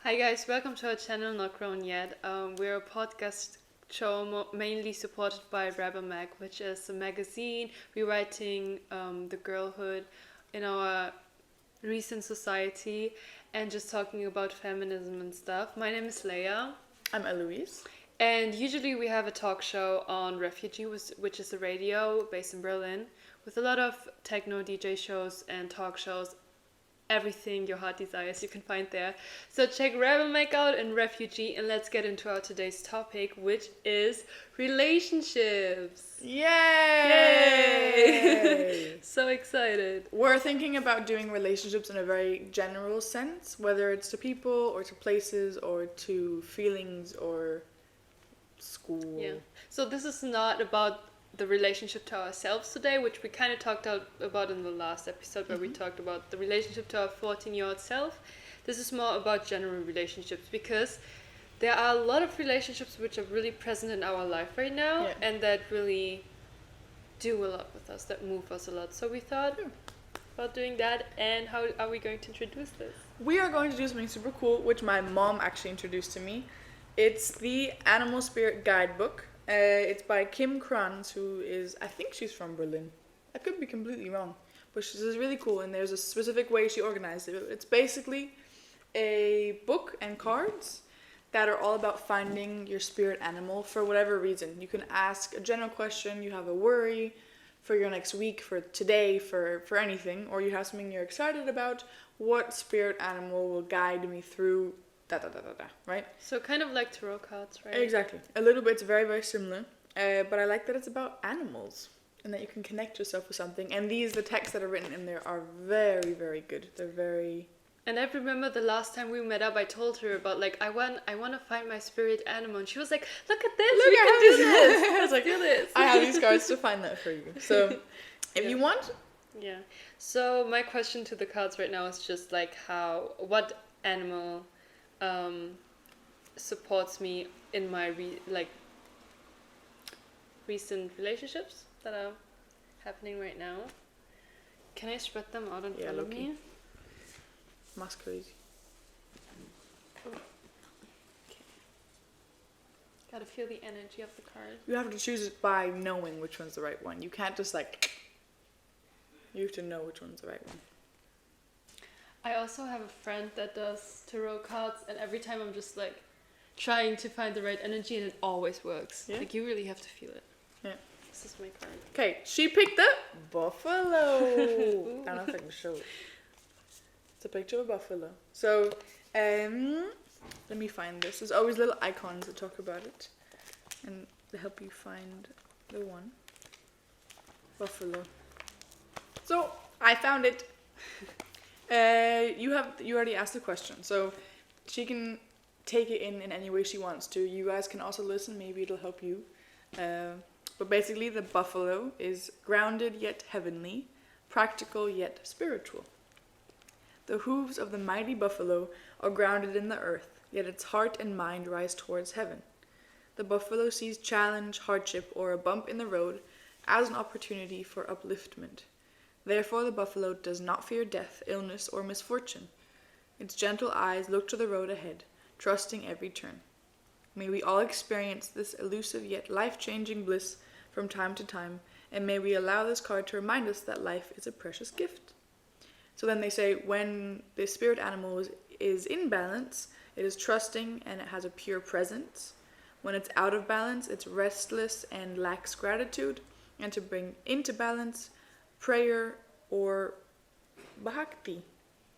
Hi guys, welcome to our channel Not Grown Yet. We're a podcast show mainly supported by Rebel Mag, which is a magazine rewriting the girlhood in our recent society and just talking about feminism and stuff. My name is Leia. I'm Eloise. And usually we have a talk show on Refugee, which is a radio based in Berlin, with a lot of techno DJ shows and talk shows. Everything your heart desires you can find there. So check Rebel Make Out and Refugee, and let's get into our today's topic, which is relationships. Yay! So excited. We're thinking about doing relationships in a very general sense, whether it's to people or to places or to feelings or school. Yeah. So this is not about the relationship to ourselves today, which we kind of talked about in the last episode where we talked about the relationship to our 14-year-old self. This is more about general relationships because there are a lot of relationships which are really present in our life right now and that really do a lot with us, that move us a lot. So we thought about doing that. And how are we going to introduce this? We are going to do something super cool, which my mom actually introduced to me. It's the Animal Spirit Guidebook. It's by Kim Kranz, who is, I think she's from Berlin. I could be completely wrong, but she's really cool, and there's a specific way she organized it. It's basically a book and cards that are all about finding your spirit animal for whatever reason. You can ask a general question, you have a worry for your next week, for today, for anything, or you have something you're excited about. What spirit animal will guide me through right? So kind of like tarot cards, right? Exactly. A little bit. It's very, very similar. But I like that it's about animals and that you can connect yourself with something. And the texts that are written in there are very, very good. They're very... And I remember the last time we met up, I told her about, like, I want to find my spirit animal. And she was like, look at this, we can do this. I was like, do this. I have these cards to find that for you. So, if you want... Yeah. So my question to the cards right now is just, like, what animal... supports me in my recent relationships that are happening right now. Can I spread them out in front of me? Mask crazy. Okay. Gotta feel the energy of the card. You have to choose it by knowing which one's the right one. You can't just you have to know which one's the right one. I also have a friend that does tarot cards, and every time I'm just like trying to find the right energy, and it always works. Yeah. Like, you really have to feel it. Yeah. This is my card. Okay, she picked the buffalo. I don't know if I can show it. It's a picture of a buffalo. So, let me find this. There's always little icons that talk about it, and they help you find the one. Buffalo. So, I found it. You already asked the question, so she can take it in any way she wants to. You guys can also listen, maybe it'll help you. But basically the buffalo is grounded yet heavenly, practical yet spiritual. The hooves of the mighty buffalo are grounded in the earth, yet its heart and mind rise towards heaven. The buffalo sees challenge, hardship, or a bump in the road as an opportunity for upliftment. Therefore the buffalo does not fear death, illness, or misfortune. Its gentle eyes look to the road ahead, trusting every turn. May we all experience this elusive yet life-changing bliss from time to time, and may we allow this card to remind us that life is a precious gift. So then they say when the spirit animal is in balance, it is trusting and it has a pure presence. When it's out of balance, it's restless and lacks gratitude. And to bring into balance, prayer or bhakti.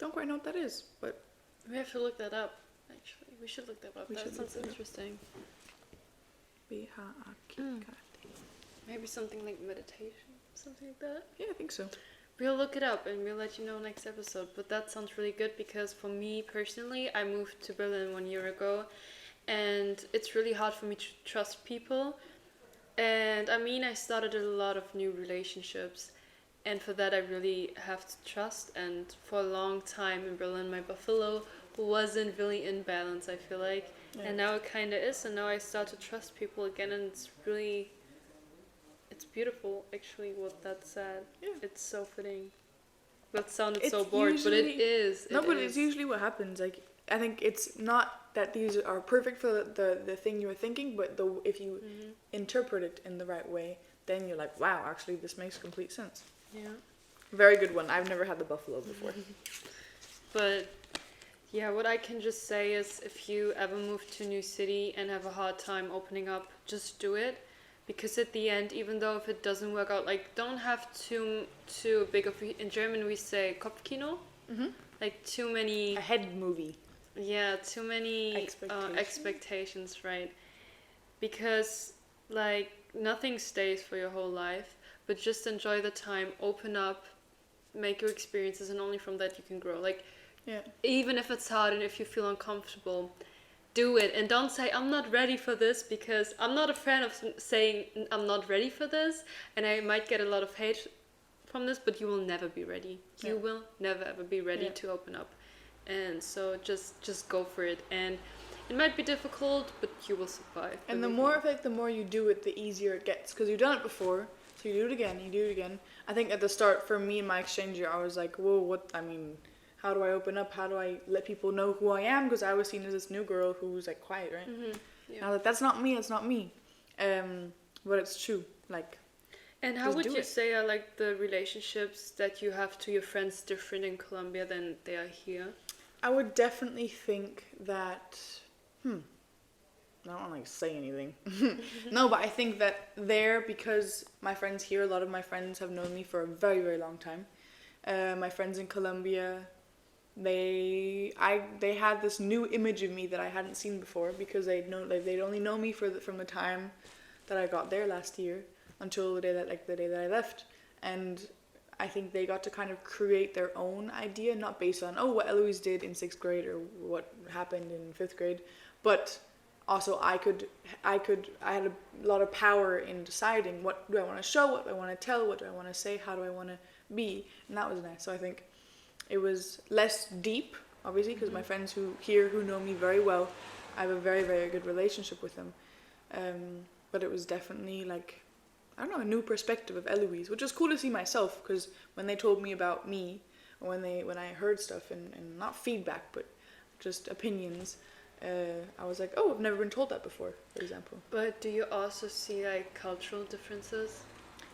Don't quite know what that is, but We have to look that up, actually. We should look that up. That sounds interesting. Maybe something like meditation, something like that. Yeah, I think so. We'll look it up and we'll let you know next episode. But that sounds really good because for me personally, I moved to Berlin 1 year ago, and it's really hard for me to trust people. And I mean, I started a lot of new relationships. And for that, I really have to trust. And for a long time in Berlin, my buffalo wasn't really in balance, I feel like. Yeah. And now it kind of is. And now I start to trust people again. And it's beautiful, actually, what that said. Yeah. It's so fitting. That sounded so bored, but it is. But it's usually what happens. Like, I think it's not that these are perfect for the thing you were thinking, but if you interpret it in the right way, then you're like, wow, actually this makes complete sense. Yeah. Very good one. I've never had the buffalo before. But yeah, what I can just say is if you ever move to a new city and have a hard time opening up, just do it. Because at the end, even though if it doesn't work out, like don't have too big of in German we say Kopfkino, like too many A head movie. yeah, too many expectations, right? Because like nothing stays for your whole life, but just enjoy the time, open up, make your experiences, and only from that you can grow. Like Yeah. even if it's hard and if you feel uncomfortable, do it and don't say I'm not ready for this, because I'm not a fan of saying I'm not ready for this, and I might get a lot of hate from this, but you will never be ready. Yeah. You will never ever be ready to open up. And so just go for it, and it might be difficult, but you will survive. And the believe more me. I feel like the more you do it, the easier it gets, because you've done it before, so you do it again, you do it again. I think at the start for me in my exchange year, I was like, whoa, what? I mean, how do I open up? How do I let people know who I am? Because I was seen as this new girl who was like quiet, right? Yeah. And I was like, that's not me. That's not me. But it's true. Like. And how just would do you it. say are like the relationships that you have to your friends different in Colombia than they are here? I would definitely think that. I don't want to say anything. No, but I think that there, because my friends here, a lot of my friends have known me for a very, very long time. My friends in Colombia, they had this new image of me that I hadn't seen before, because they'd only known me from the time that I got there last year until the day that I left, and I think they got to kind of create their own idea, not based on what Eloise did in 6th grade or what happened in 5th grade, but also I had a lot of power in deciding what do I want to show, what do I want to tell, what do I want to say, how do I want to be, and that was nice. So I think it was less deep, obviously, because my friends who know me very well, I have a very, very good relationship with them, but it was definitely like, I don't know, a new perspective of Eloise, which was cool to see myself, because when they told me about me, or when I heard stuff and not feedback but just opinions, I was like, I've never been told that before, for example. But do you also see like cultural differences?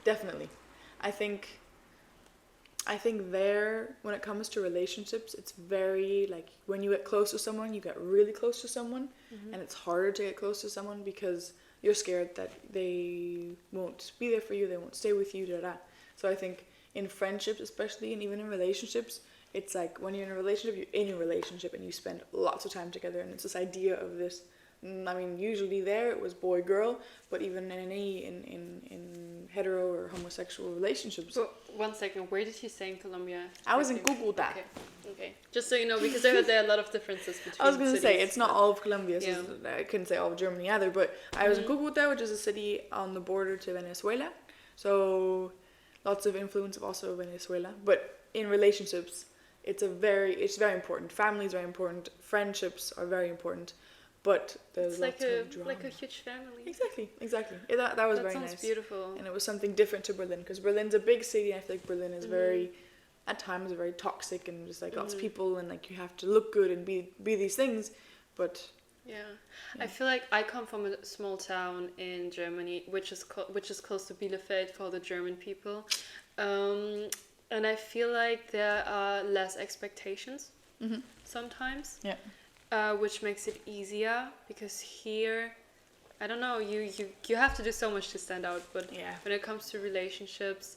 Definitely. I think there, when it comes to relationships, it's very like when you get close to someone, you get really close to someone, and it's harder to get close to someone because you're scared that they won't be there for you, they won't stay with you, So I think in friendships especially, and even in relationships, it's like when you're in a relationship, you're in a relationship and you spend lots of time together, and it's this idea of this, I mean, usually there it was boy girl, but even in hetero or homosexual relationships. So, one second, where did you say in Colombia? I was in Cúcuta. Okay. Just so you know, because I heard there are a lot of differences between I was going to say, cities, it's not but- all of Colombia, so Yeah. I couldn't say all of Germany either, but I was in Cúcuta, which is a city on the border to Venezuela, so lots of influence of also Venezuela, but in relationships, it's very important. Family is very important, friendships are very important, but there's It's like lots of drama. a huge family. Exactly. Yeah, that was That very sounds nice. beautiful. And it was something different to Berlin, because Berlin's a big city, and I feel like Berlin is very, at times, very toxic, and just like lots of people, and like you have to look good and be these things, but Yeah. I feel like I come from a small town in Germany, which is close to Bielefeld for the German people, and I feel like there are less expectations sometimes. yeah. Which makes it easier, because here, I don't know, you have to do so much to stand out, but Yeah. when it comes to relationships,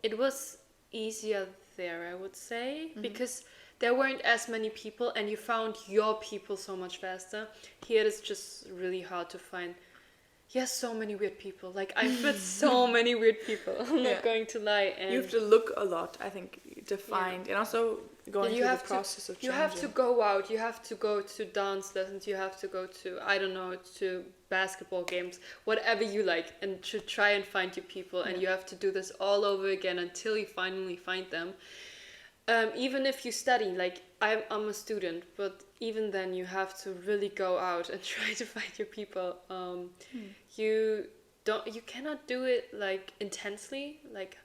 it was easier there, I would say, because there weren't as many people and you found your people so much faster. Here it is just really hard to find. Yes, so many weird people. Like, I've met so many weird people. I'm Yeah. not going to lie. And You have to look a lot, I think, to find, and also going you through have the process of you changing. have to go out, you have to go to dance lessons, you have to go to, I don't know, to basketball games, whatever you like, and to try and find your people. And you have to do this all over again until you finally find them. Even if you study, like I'm a student, but even then you have to really go out and try to find your people. You cannot do it like intensely, like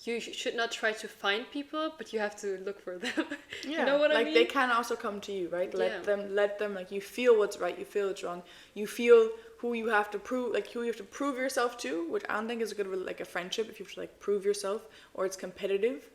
you should not try to find people, but you have to look for them. Yeah, You know what I like mean? they can also come to you, right? Yeah. Let them, like, you feel what's right, you feel what's wrong, you feel who you have to prove, like who you have to prove yourself to, which I don't think is a good, like a friendship if you have to like prove yourself, or it's competitive.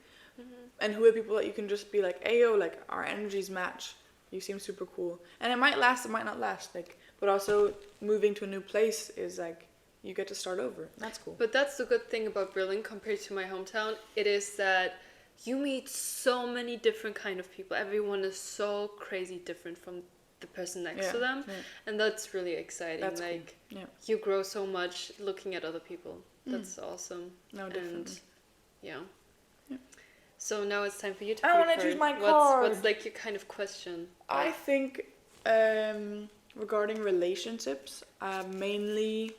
And who are people that you can just be like, ayo, like our energies match. You seem super cool, and it might last, it might not last, like, but also moving to a new place is like you get to start over. That's cool. But that's the good thing about Berlin compared to my hometown. It is that you meet so many different kind of people. Everyone is so crazy different from the person next to them, and that's really exciting. That's like cool. Yeah. you grow so much looking at other people. That's awesome. No, definitely. And yeah. So now it's time for you to I want to pick choose her. my card. What's like your kind of question? I think regarding relationships, mainly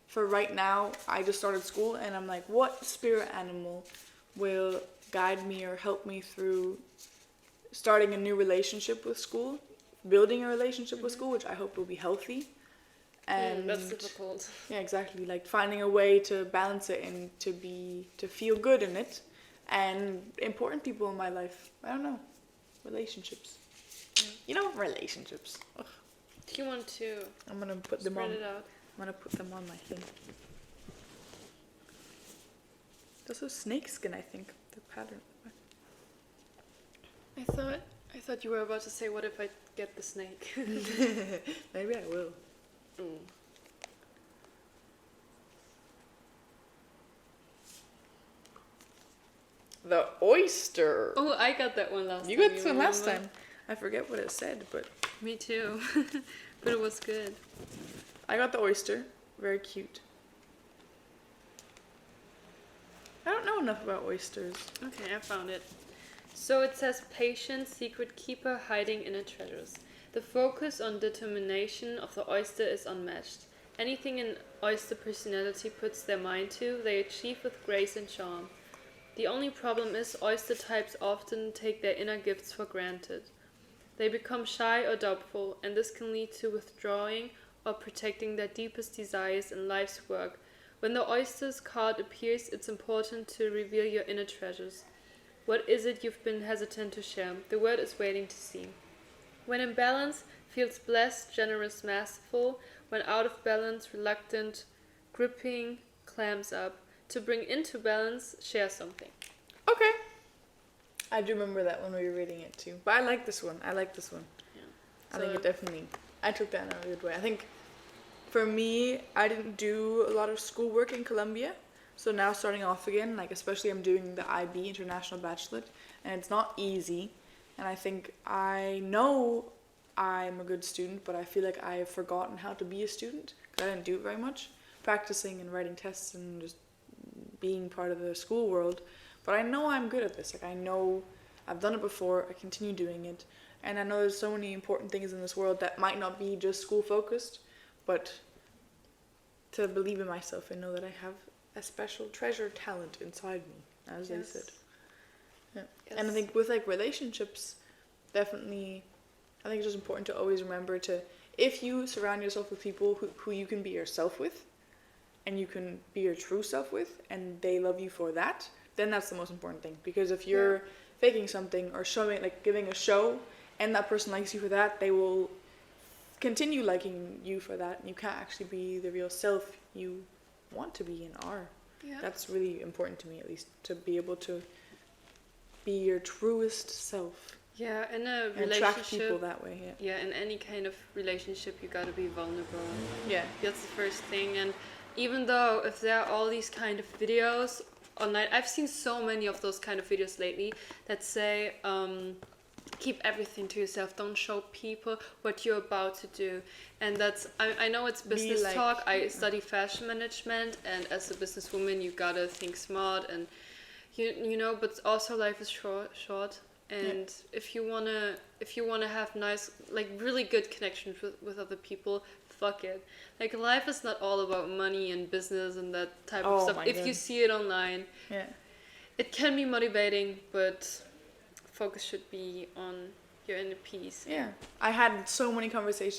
for right now, I just started school and I'm like, what spirit animal will guide me or help me through starting a new relationship with school, building a relationship with school, which I hope will be healthy. And that's difficult. Yeah, exactly. Like finding a way to balance it and to feel good in it. And important people in my life. I don't know. Relationships. You know, relationships. Ugh. Do you want to I'm gonna put them on. spread it out? I'm gonna put them on my thing. Those are snake skin, I think. The pattern. I thought you were about to say, what if I get the snake? Maybe I will. The oyster. Oh, I got that one last time. You got this one last remember? time. I forget what it said, but Me too. But it was good. I got the oyster. Very cute. I don't know enough about oysters. Okay, I found it. So it says patient, secret keeper, hiding inner treasures. The focus on determination of the oyster is unmatched. Anything an oyster personality puts their mind to, they achieve with grace and charm. The only problem is oyster types often take their inner gifts for granted. They become shy or doubtful, and this can lead to withdrawing or protecting their deepest desires in life's work. When the oyster's card appears, it's important to reveal your inner treasures. What is it you've been hesitant to share? The world is waiting to see. When in balance, feels blessed, generous, masterful. When out of balance, reluctant, gripping, clams up. To bring into balance, share something. Okay. I do remember that when we were reading it too. But I like this one. I Yeah. I think it definitely, I took that in a good way. I think for me, I didn't do a lot of schoolwork in Colombia. So now starting off again, like especially I'm doing the IB, International Bachelorate, and it's not easy. And I think I know I'm a good student, but I feel like I've forgotten how to be a student because I didn't do it very much. Practicing and writing tests and just being part of the school world. But I know I'm good at this. Like I know I've done it before, I continue doing it. And I know there's so many important things in this world that might not be just school focused, but to believe in myself and know that I have a special treasure talent inside me, as they said. Yeah. Yes. And I think with like relationships, definitely, I think it's just important to always remember to, if you surround yourself with people who you can be yourself with, and you can be your true self with, and they love you for that, then that's the most important thing. Because if you're faking something or showing, like giving a show, and that person likes you for that, they will continue liking you for that, and you can't actually be the real self you want to be and are. Yeah. That's really important to me, at least, to be able to be your truest self. Yeah, in a And attract relationship. people that way. Yeah. Yeah, in any kind of relationship, you gotta be vulnerable. Yeah. That's the first thing. And even though if there are all these kind of videos online, I've seen so many of those kind of videos lately that say, keep everything to yourself. Don't show people what you're about to do. And that's, I know it's business like- talk. I study fashion management, and as a businesswoman, you gotta think smart, and you know. But also, life is short. And if you wanna have nice, like really good connections with other people, fuck it. Like life is not all about money and business and that type of Oh stuff. my If God. you see it online, Yeah. it can be motivating, but focus should be on your inner peace. Yeah. I had so many conversations